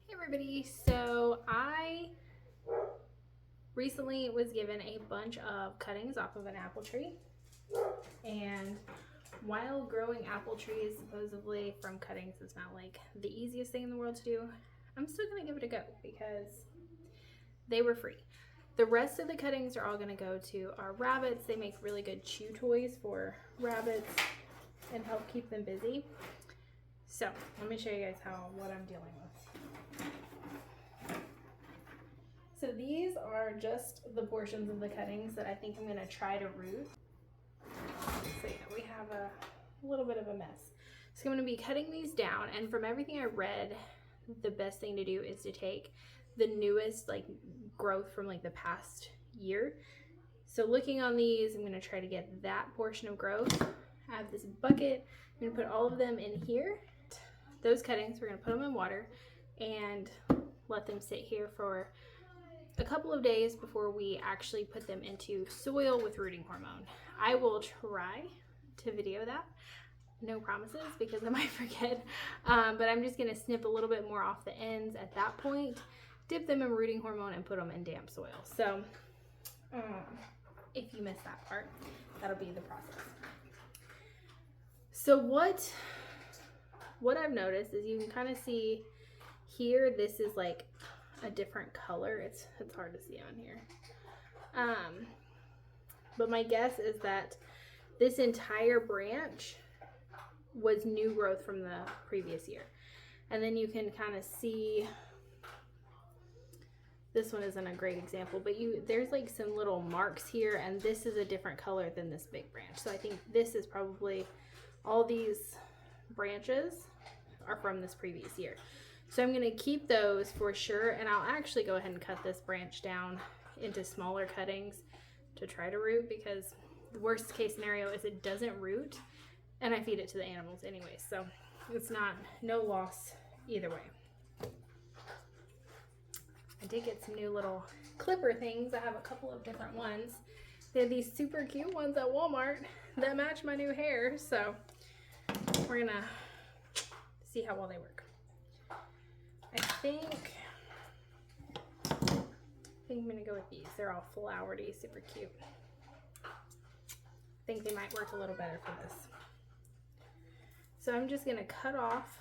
Hey everybody, so I recently was given a bunch of cuttings off of an apple tree, and while growing apple trees supposedly from cuttings is not like the easiest thing in the world to do, I'm still gonna give it a go because they were free. The rest of the cuttings are all gonna go to our rabbits. They make really good chew toys for rabbits and help keep them busy. So let me show you guys what I'm dealing with. So these are just the portions of the cuttings that I think I'm going to try to root. So yeah, we have a little bit of a mess. So I'm going to be cutting these down, and from everything I read, the best thing to do is to take the newest growth from the past year. So looking on these, I'm going to try to get that portion of growth. I have this bucket. I'm going to put all of them in here. Those cuttings, we're going to put them in water and let them sit here for a couple of days before we actually put them into soil with rooting hormone. I will try to video that. No promises because I might forget, but I'm just going to snip a little bit more off the ends at that point, dip them in rooting hormone, and put them in damp soil. So if you missed that part, that'll be the process. So what I've noticed is you can kind of see here, this is like a different color. It's hard to see on here. But my guess is that this entire branch was new growth from the previous year. And then you can kind of see, this one isn't a great example, but there's like some little marks here, and this is a different color than this big branch. So I think this is probably, all these branches are from this previous year. So I'm going to keep those for sure, and I'll actually go ahead and cut this branch down into smaller cuttings to try to root, because the worst case scenario is it doesn't root and I feed it to the animals anyway. So it's no loss either way. I did get some new little clipper things. I have a couple of different ones. They have these super cute ones at Walmart that match my new hair. So we're going to see how well they work. I think I'm gonna go with these. They're all flowery, super cute. I think they might work a little better for this. So I'm just gonna cut off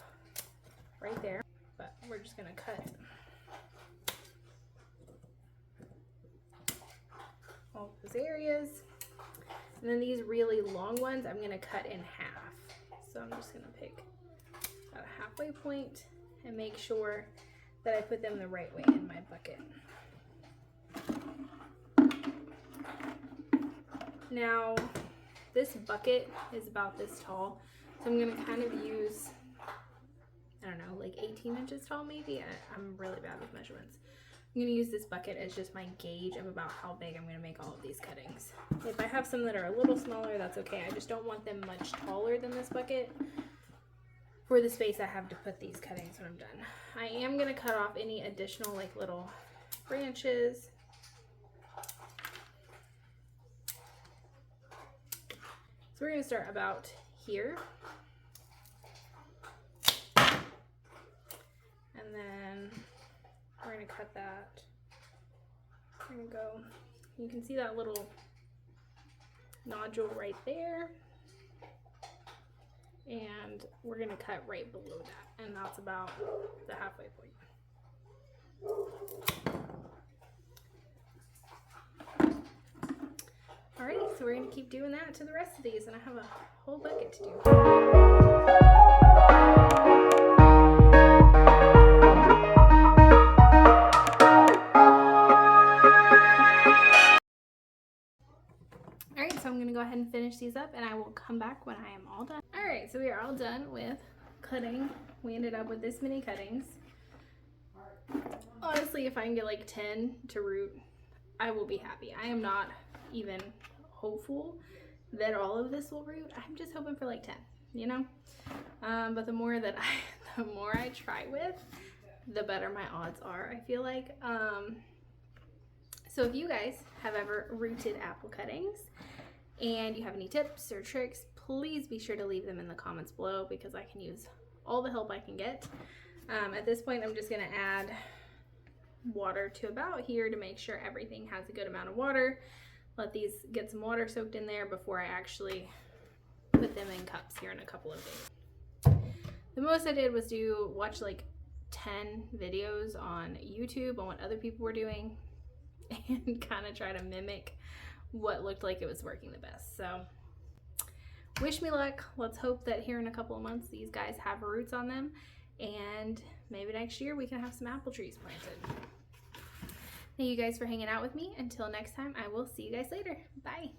right there, but we're just gonna cut all those areas. And then these really long ones, I'm gonna cut in half. So I'm just gonna pick about a halfway point and make sure that I put them the right way in my bucket. Now, this bucket is about this tall, so I'm gonna kind of use, I don't know, like 18 inches tall maybe. I'm really bad with measurements. I'm gonna use this bucket as just my gauge of about how big I'm gonna make all of these cuttings. If I have some that are a little smaller, that's okay. I just don't want them much taller than this bucket for the space I have to put these cuttings when I'm done. I am gonna cut off any additional little branches. So we're gonna start about here. And then we're gonna cut that. We're gonna go, you can see that little nodule right there. And we're gonna cut right below that, and that's about the halfway point. Alrighty, so we're gonna keep doing that to the rest of these, and I have a whole bucket to do. Alright, so I'm gonna go ahead and finish these up, and I will come back when I am all done. Alright, so we are all done with cutting. We ended up with this many cuttings. Honestly, if I can get like 10 to root, I will be happy. I am not even hopeful that all of this will root. I'm just hoping for like 10, you know? But the more I try with, the better my odds are, I feel like. So if you guys have ever rooted apple cuttings and you have any tips or tricks, please be sure to leave them in the comments below, because I can use all the help I can get. At this point, I'm just gonna add water to about here to make sure everything has a good amount of water. Let these get some water soaked in there before I actually put them in cups here in a couple of days. The most I did was watch like 10 videos on YouTube on what other people were doing and kind of try to mimic what looked like it was working the best. So wish me luck. Let's hope that here in a couple of months these guys have roots on them, and maybe next year we can have some apple trees planted. Thank you guys for hanging out with me. Until next time, I will see you guys later. Bye.